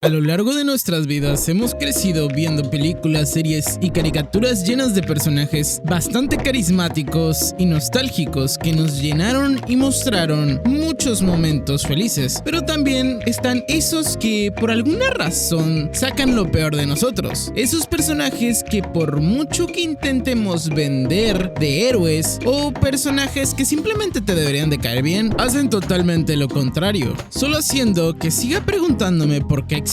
A lo largo de nuestras vidas hemos crecido viendo películas, series y caricaturas llenas de personajes bastante carismáticos y nostálgicos que nos llenaron y mostraron muchos momentos felices, pero también están esos que por alguna razón sacan lo peor de nosotros, esos personajes que por mucho que intentemos vender de héroes o personajes que simplemente te deberían de caer bien, hacen totalmente lo contrario, solo haciendo que siga preguntándome por qué existen.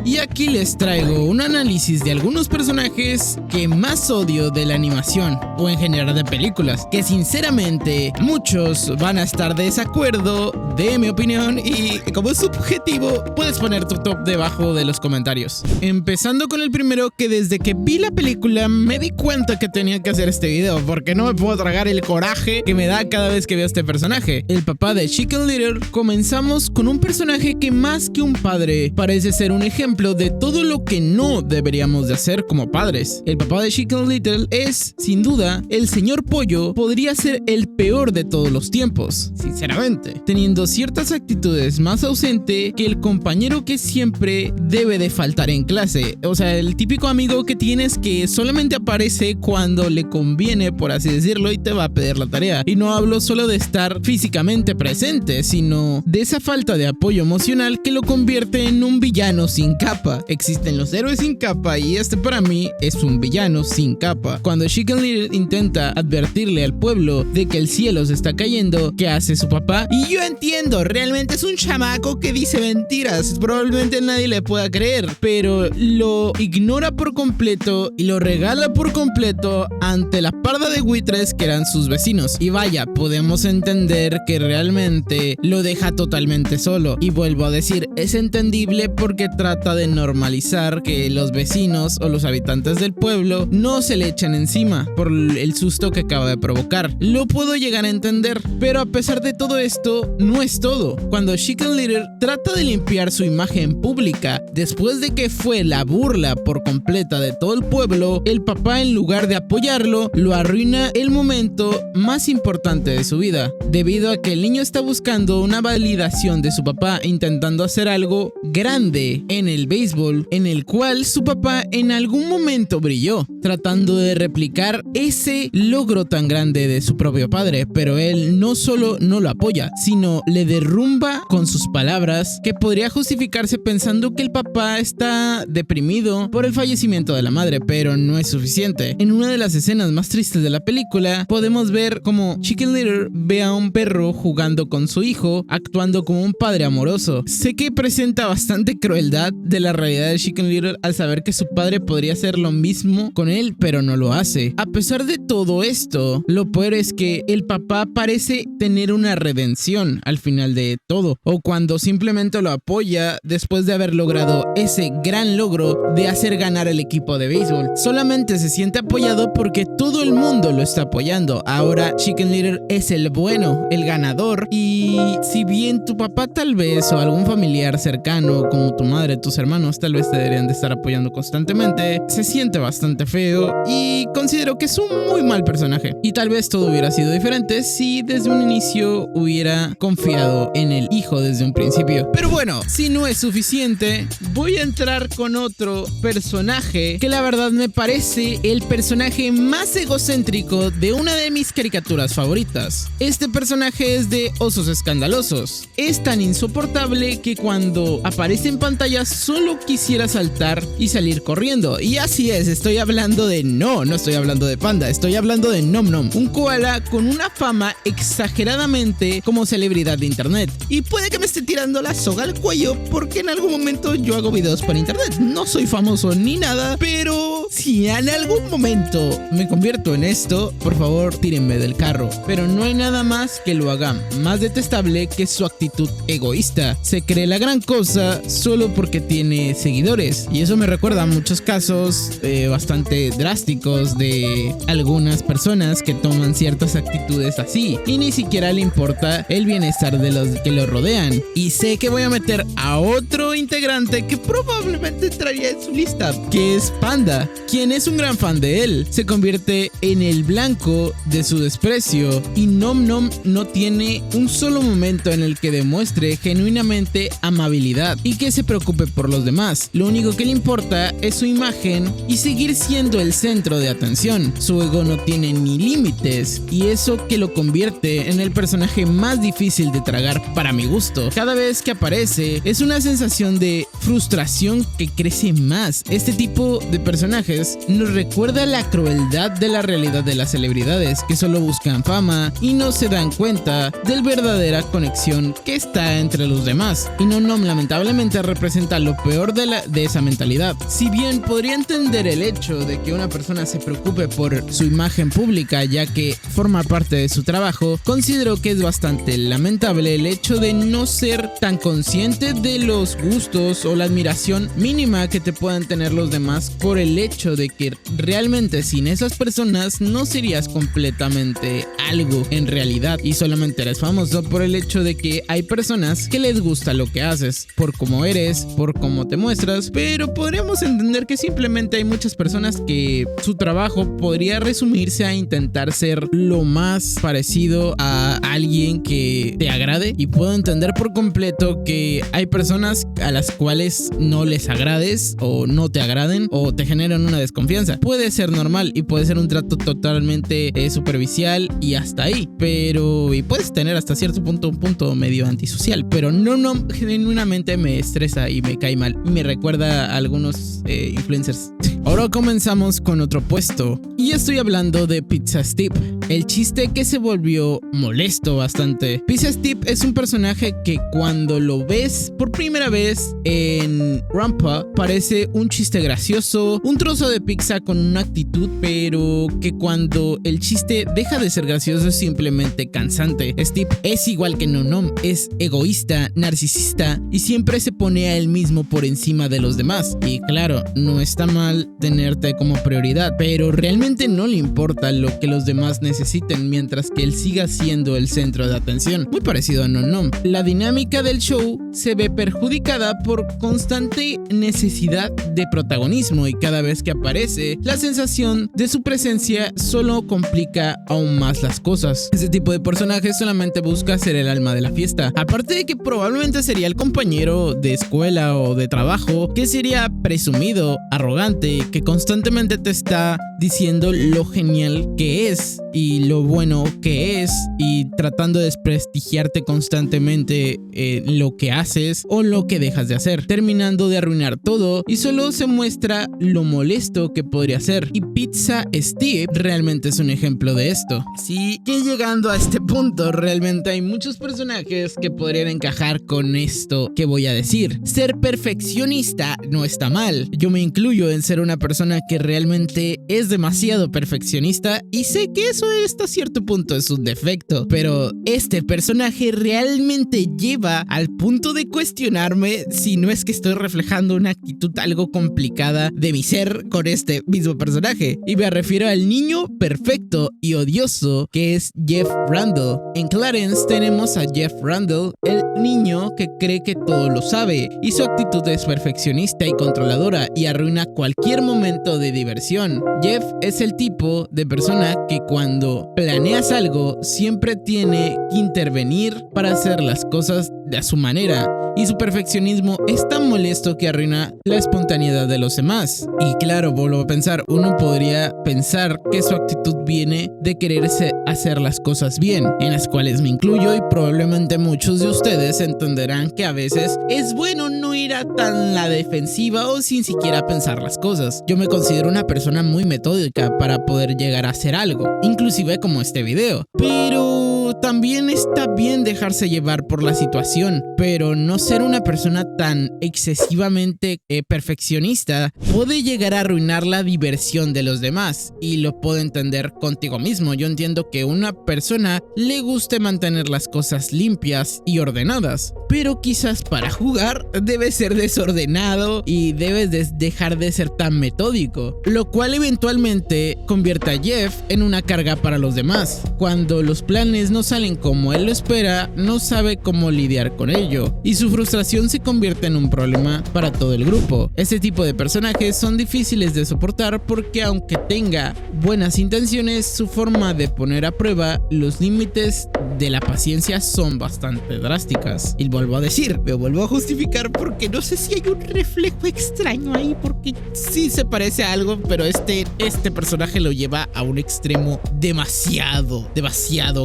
Y aquí les traigo un análisis de algunos personajes que más odio de la animación o en general de películas, que sinceramente muchos van a estar de desacuerdo de mi opinión y como es subjetivo puedes poner tu top debajo de los comentarios. Empezando con el primero, que desde que vi la película me di cuenta que tenía que hacer este video porque no me puedo tragar el coraje que me da cada vez que veo a este personaje, el papá de Chicken Little. Comenzamos con un personaje que más que un padre parece ser un ejemplo de todo lo que no deberíamos de hacer como padres. El papá de Chicken Little es, sin duda, el señor Pollo. Podría ser el peor de todos los tiempos, sinceramente, teniendo ciertas actitudes más ausente que el compañero que siempre debe de faltar en clase. O sea, el típico amigo que tienes que solamente aparece cuando le conviene, por así decirlo, y te va a pedir la tarea. Y no hablo solo de estar físicamente presente, sino de esa falta de apoyo emocional que lo convierte en un villano sin capa. Existen los héroes sin capa y este para mí es un villano sin capa. Cuando Chicken Little intenta advertirle al pueblo de que el cielo se está cayendo, ¿qué hace su papá? Y yo entiendo, realmente es un chamaco que dice mentiras, probablemente nadie le pueda creer, pero lo ignora por completo y lo regala por completo ante la parda de buitres que eran sus vecinos. Y vaya, podemos entender que realmente lo deja totalmente solo. Y vuelvo a decir, es entendible porque trata de normalizar que los vecinos o los habitantes del pueblo no se le echan encima por el susto que acaba de provocar. Lo puedo llegar a entender, pero a pesar de todo esto, no es todo. Cuando Chicken Little trata de limpiar su imagen pública después de que fue la burla por completa de todo el pueblo, el papá, en lugar de apoyarlo, lo arruina el momento más importante de su vida, debido a que el niño está buscando una validación de su papá, intentando hacer algo grande en el béisbol, en el cual su papá en algún momento brilló, tratando de replicar ese logro tan grande de su propio padre, pero él no solo no lo apoya, sino le derrumba con sus palabras, que podría justificarse pensando que el papá está deprimido por el fallecimiento de la madre, pero no es suficiente. En una de las escenas más tristes de la película, podemos ver como Chicken Little ve a un perro jugando con su hijo, actuando como un padre amoroso. Sé que presenta bastante crueldad de la realidad de Chicken Little al saber que su padre podría hacer lo mismo con él, pero no lo hace. A pesar de todo esto, lo peor es que el papá parece tener una redención al final de todo, o cuando simplemente lo apoya después de haber logrado ese gran logro de hacer ganar el equipo de béisbol. Solamente se siente apoyado porque todo el mundo lo está apoyando. Ahora Chicken Little es el bueno, el ganador, y si bien tu papá tal vez o algún familiar cercano como tu madre, tus hermanos tal vez te deberían de estar apoyando constantemente, se siente bastante feo y considero que es un muy mal personaje. Y tal vez todo hubiera sido diferente si desde un inicio hubiera confiado en el hijo desde un principio. Pero bueno, si no es suficiente, voy a entrar con otro personaje que la verdad me parece el personaje más egocéntrico de una de mis caricaturas favoritas. Este personaje es de Osos Escandalosos. Es tan insoportable que cuando aparece en pantalla solo quisiera saltar y salir corriendo. Y así es, estoy hablando de no estoy hablando de Panda, estoy hablando de Nom Nom, un koala con una fama exageradamente como celebridad de internet. Y puede que me esté tirando la soga al cuello porque en algún momento yo hago videos para internet. No soy famoso ni nada, pero si en algún momento me convierto en esto, por favor tírenme del carro. Pero no hay nada más que lo haga más detestable que su actitud egoísta. Se cree la gran cosa solo porque tiene seguidores, y eso me recuerda a muchos casos bastante drásticos de algunas personas que toman ciertas actitudes así y ni siquiera le importa el bienestar de los que lo rodean. Y sé que voy a meter a otro integrante que probablemente entraría en su lista, que es Panda, quien es un gran fan de él. Se convierte en el blanco de su desprecio y Nom Nom no tiene un solo momento en el que demuestre genuinamente amabilidad y que se se preocupe por los demás. Lo único que le importa es su imagen y seguir siendo el centro de atención. Su ego no tiene ni límites y eso que lo convierte en el personaje más difícil de tragar para mi gusto. Cada vez que aparece es una sensación de frustración que crece más. Este tipo de personajes nos recuerda la crueldad de la realidad de las celebridades que solo buscan fama y no se dan cuenta de la verdadera conexión que está entre los demás. Y No Nom lamentablemente representa lo peor de esa mentalidad. Si bien podría entender el hecho de que una persona se preocupe por su imagen pública ya que forma parte de su trabajo, considero que es bastante lamentable el hecho de no ser tan consciente de los gustos o la admiración mínima que te puedan tener los demás, por el hecho de que realmente sin esas personas no serías completamente algo en realidad y solamente eres famoso por el hecho de que hay personas que les gusta lo que haces, por cómo eres, por cómo te muestras, pero podríamos entender que simplemente hay muchas personas que su trabajo podría resumirse a intentar ser lo más parecido a alguien que te agrade, y puedo entender por completo que hay personas a las cuales no les agrades o no te agraden o te generan una desconfianza. Puede ser normal y puede ser un trato totalmente superficial y hasta ahí, y puedes tener hasta cierto punto un punto medio antisocial, pero no genuinamente me estresa y me cae mal y me recuerda a algunos influencers. Ahora comenzamos con otro puesto y estoy hablando de Pizza Steve, el chiste que se volvió molesto bastante. Pizza Steve es un personaje que cuando lo ves por primera vez en Rampa parece un chiste gracioso, un trozo de pizza con una actitud, pero que cuando el chiste deja de ser gracioso es simplemente cansante. Steve es igual que No Nom, es egoísta, narcisista y siempre se pone a él mismo por encima de los demás. Y claro, no está mal tenerte como prioridad, pero realmente no le importa lo que los demás necesiten mientras que él siga siendo el centro de atención. Muy parecido a No Nom. La dinámica del show se ve perjudicada por constante necesidad de protagonismo y cada vez que aparece, la sensación de su presencia solo complica aún más las cosas. Este tipo de personaje solamente busca ser el alma de la fiesta, aparte de que probablemente sería el compañero de escuela o de trabajo que sería presumido, arrogante, que constantemente te está diciendo lo genial que es y lo bueno que es y tratando de desprestigiarte constantemente lo que haces o lo que dejas de hacer, terminando de arruinar todo y solo se muestra lo molesto que podría ser. Y Pizza Steve realmente es un ejemplo de esto. Sí, que llegando a este punto realmente hay muchos personajes que podrían encajar con esto que voy a decir. Ser perfeccionista no está mal. Yo me incluyo en ser una persona que realmente es demasiado perfeccionista y sé que eso hasta cierto punto es un defecto, pero este personaje realmente lleva al punto de cuestionarme si no es que estoy reflejando una actitud algo complicada de mi ser con este mismo personaje, y me refiero al niño perfecto y odioso que es Jeff Randall. En Clarence tenemos a Jeff Randall, el niño que cree que todo lo sabe y su actitud es perfeccionista y controladora y arruina cualquier momento de diversión. Jeff es el tipo de persona que cuando planeas algo siempre tiene que intervenir para hacer las cosas de a su manera, y su perfeccionismo es tan molesto que arruina la espontaneidad de los demás. Y claro, vuelvo a pensar, uno podría pensar que su actitud viene de quererse hacer las cosas bien, en las cuales me incluyo, y probablemente muchos de ustedes entenderán que a veces es bueno no ir a tan la defensiva o sin siquiera pensar las cosas. Yo me considero una persona muy metódica para poder llegar a hacer algo, inclusive como este video, pero también está bien dejarse llevar por la situación, pero no ser una persona tan excesivamente perfeccionista puede llegar a arruinar la diversión de los demás, y lo puedo entender contigo mismo. Yo entiendo que a una persona le guste mantener las cosas limpias y ordenadas, pero quizás para jugar debes ser desordenado y debes dejar de ser tan metódico, lo cual eventualmente convierte a Jeff en una carga para los demás. Cuando los planes no salen como él lo espera, no sabe cómo lidiar con ello y su frustración se convierte en un problema para todo el grupo. Este tipo de personajes son difíciles de soportar porque aunque tenga buenas intenciones, su forma de poner a prueba los límites de la paciencia son bastante drásticas. Y vuelvo a decir, me vuelvo a justificar porque no sé si hay un reflejo extraño ahí, porque sí se parece a algo, pero este personaje lo lleva a un extremo demasiado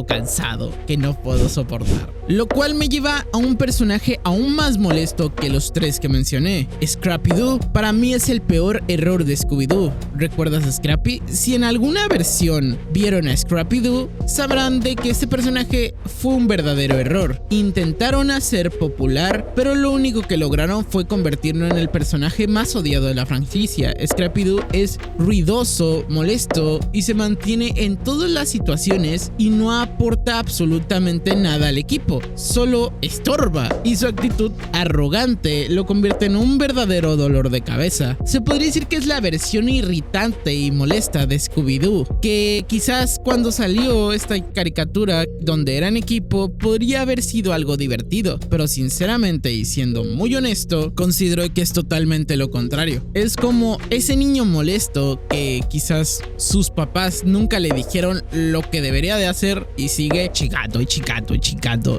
cansado que no puedo soportar. Lo cual me lleva a un personaje aún más molesto que los tres que mencioné. Scrappy-Doo para mí es el peor error de Scooby-Doo. ¿Recuerdas a Scrappy? Si en alguna versión vieron a Scrappy-Doo, sabrán de que este personaje fue un verdadero error. Intentaron hacer popular, pero lo único que lograron fue convertirlo en el personaje más odiado de la franquicia. Scrappy-Doo es ruidoso, molesto y se mantiene en todas las situaciones y no aporta absolutamente nada al equipo, solo estorba, y su actitud arrogante lo convierte en un verdadero dolor de cabeza. Se podría decir que es la versión irritante y molesta de Scooby-Doo, que quizás cuando salió esta caricatura donde eran equipo podría haber sido algo divertido, pero sinceramente y siendo muy honesto, considero que es totalmente lo contrario. Es como ese niño molesto que quizás sus papás nunca le dijeron lo que debería de hacer y sigue chicando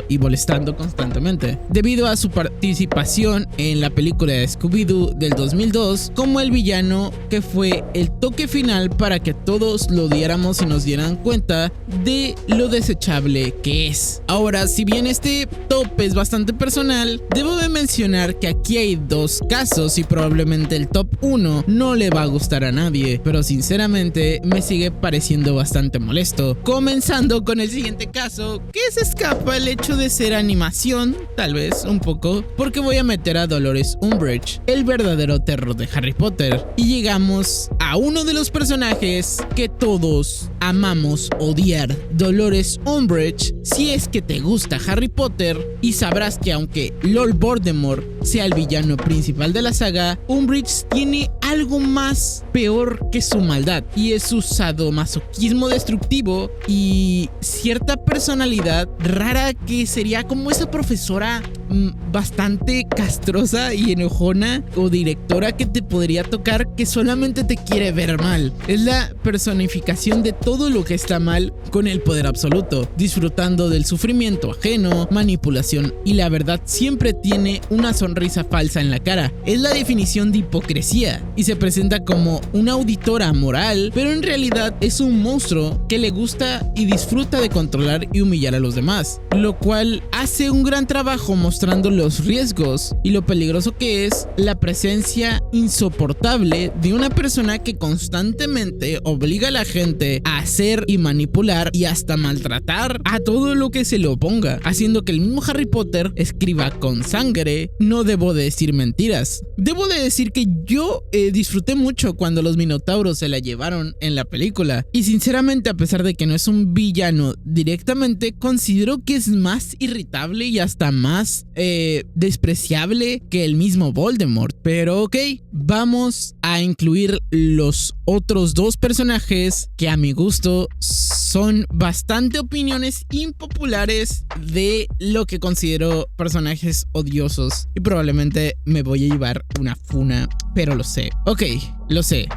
y molestando constantemente. Debido a su participación en la película de Scooby-Doo del 2002 como el villano, que fue el toque final para que todos lo odiáramos y nos dieran cuenta de lo desechable que es. Ahora, si bien este top es bastante personal, debo de mencionar que aquí hay dos casos y probablemente el top 1 no le va a gustar a nadie, pero sinceramente me sigue pareciendo bastante molesto. Comenzando con el siguiente caso, que se escapa el hecho de ser animación, tal vez un poco, porque voy a meter a Dolores Umbridge, el verdadero terror de Harry Potter, y llegamos a uno de los personajes que todos amamos odiar, Dolores Umbridge. Si es que te gusta Harry Potter y sabrás que aunque Lord Voldemort sea el villano principal de la saga, Umbridge tiene algo más peor que su maldad, y es su sadomasoquismo destructivo y cierta personalidad rara que sería como esa profesora bastante castrosa y enojona o directora que te podría tocar, que solamente te quiere ver mal. Es la personificación de todo lo que está mal con el poder absoluto, disfrutando del sufrimiento ajeno, manipulación, y la verdad siempre tiene una sonrisa falsa en la cara. Es la definición de hipocresía y se presenta como una auditora moral, pero en realidad es un monstruo que le gusta y disfruta de controlar y humillar a los demás, lo cual hace un gran trabajo mostrando los riesgos y lo peligroso que es la presencia insoportable de una persona que constantemente obliga a la gente a hacer y manipular y hasta maltratar a todo lo que se le oponga, haciendo que el mismo Harry Potter escriba con sangre: no debo de decir mentiras. Debo de decir que yo disfruté mucho cuando los minotauros se la llevaron en la película, y sinceramente, a pesar de que no es un villano directamente, considero que es más irritable y hasta más despreciable que el mismo Voldemort. Pero ok, vamos a incluir los otros dos personajes que a mi gusto son bastante opiniones impopulares de lo que considero personajes odiosos, y probablemente me voy a llevar una funa, pero lo sé. Ok, lo sé.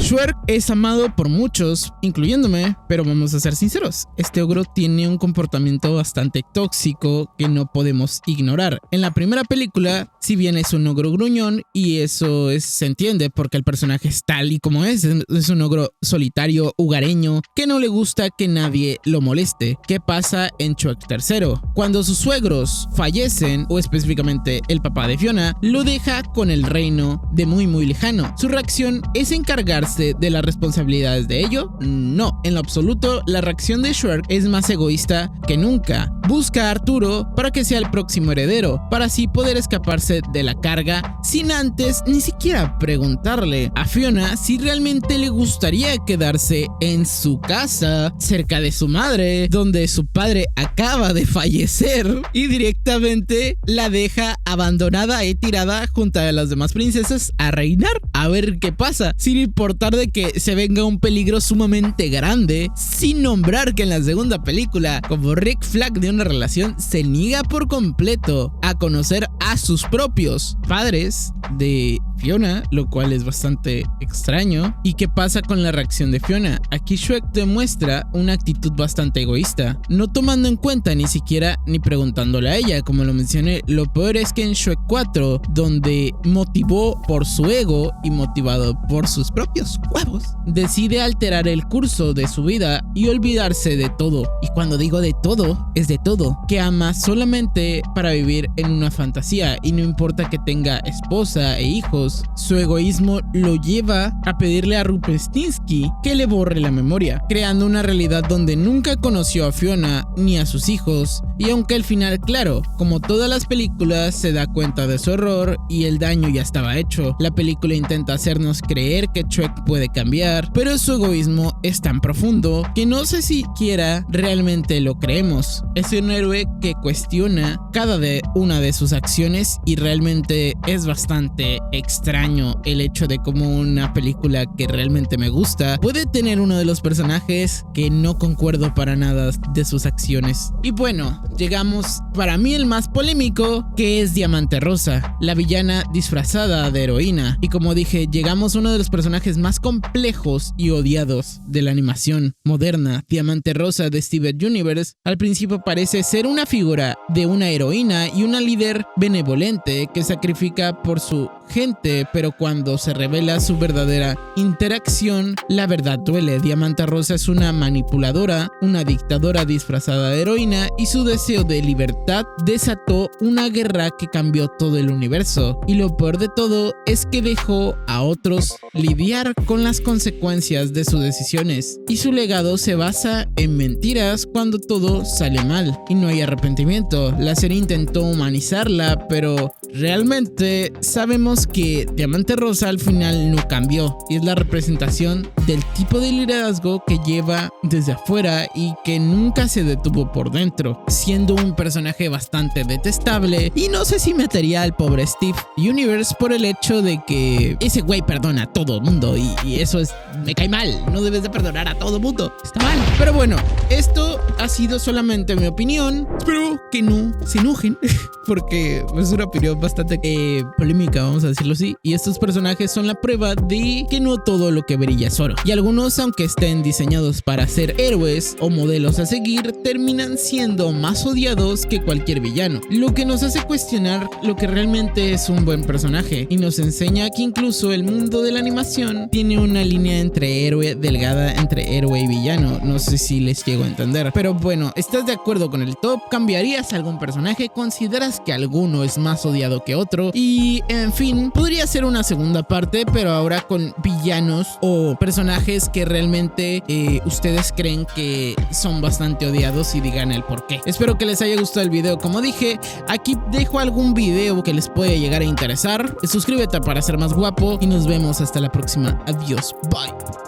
Shrek es amado por muchos, incluyéndome, pero vamos a ser sinceros, este ogro tiene un comportamiento bastante tóxico que no podemos ignorar. En la primera película, si bien es un ogro gruñón, y eso se entiende porque el personaje es tal y como es un ogro solitario, hogareño, que no le gusta que nadie lo moleste. ¿Qué pasa en Shrek III? Cuando sus suegros fallecen, o específicamente el papá de Fiona, lo deja con el reino de muy lejano. Su reacción es encargarse de las responsabilidades de ello. No, en lo absoluto, la reacción de Shrek es más egoísta que nunca. Busca a Arturo para que sea el próximo heredero, para así poder escaparse de la carga sin antes ni siquiera preguntarle a Fiona si realmente le gustaría quedarse en su casa, cerca de su madre, donde su padre acaba de fallecer, y directamente la deja abandonada y tirada junto a las demás princesas a reinar, a ver qué pasa, sin importar de que se venga un peligro sumamente grande, sin nombrar que en la segunda película, como Rick Flag de una relación, se niega por completo a conocer a sus propios padres de Fiona, lo cual es bastante extraño. ¿Y qué pasa con la reacción de Fiona? Aquí Shrek demuestra una actitud bastante egoísta, no tomando en cuenta ni siquiera ni preguntándole a ella, como lo mencioné. Lo peor es que en Shrek 4, donde motivó por su ego y motivado por sus propios huevos, decide alterar el curso de su vida y olvidarse de todo. Y cuando digo de todo, es de todo, que ama solamente para vivir en una fantasía, y no importa que tenga esposa e hijos, su egoísmo lo lleva a pedirle a Rumpelstiltskin que le borre la memoria, creando una realidad donde nunca conoció a Fiona ni a sus hijos. Y aunque al final, claro, como todas las películas, se da cuenta de su error y el daño ya estaba hecho, la película intenta hacernos creer que Shrek puede cambiar, pero su egoísmo es tan profundo que no sé si siquiera realmente lo creemos. Es un héroe que cuestiona cada una de sus acciones, y realmente es bastante extraño el hecho de cómo una película que realmente me gusta puede tener uno de los personajes que no concuerdo para nada de sus acciones. Y bueno, llegamos para mí el más polémico, que es Diamante Rosa, la villana disfrazada de heroína. Y como dije, llegamos a uno de los personajes más complejos y odiados de la animación moderna. Diamante Rosa de Steven Universe al principio parece ser una figura de una heroína y una líder benevolente que sacrifica por su gente, pero cuando se revela su verdadera interacción, la verdad duele. Diamante Rosa es una manipuladora, una dictadora disfrazada de heroína, y su deseo de libertad desató una guerra que cambió todo el universo. Y lo peor de todo es que dejó a otros lidiar con las consecuencias de sus decisiones, y su legado se basa en mentiras cuando todo sale mal y no hay arrepentimiento. La serie intentó humanizarla, pero realmente sabemos que Diamante Rosa al final no cambió, y es la representación del tipo de liderazgo que lleva desde afuera y que nunca se detuvo por dentro, siendo un personaje bastante detestable. Y no sé si metería al pobre Steve Universe por el hecho de que ese güey perdona a todo mundo, y eso me cae mal. No debes de perdonar a todo mundo, está mal. Pero bueno, esto ha sido solamente mi opinión. Espero que no se enojen porque es una opinión bastante polémica, vamos a decirlo así, y estos personajes son la prueba de que no todo lo que brilla es oro, y algunos, aunque estén diseñados para ser héroes o modelos a seguir, terminan siendo más odiados que cualquier villano, lo que nos hace cuestionar lo que realmente es un buen personaje, y nos enseña que incluso el mundo de la animación tiene una línea entre héroe delgada entre héroe y villano. No sé si les llego a entender, pero bueno, ¿estás de acuerdo con el top? ¿Cambiarías algún personaje? ¿Consideras que alguno es más odiado que otro? Y en fin, podría ser una segunda parte, pero ahora con villanos o personajes que realmente ustedes creen que son bastante odiados, y digan el por qué. Espero que les haya gustado el video. Como dije, aquí dejo algún video que les puede llegar a interesar. Suscríbete para ser más guapo y nos vemos hasta la próxima. Adiós, bye.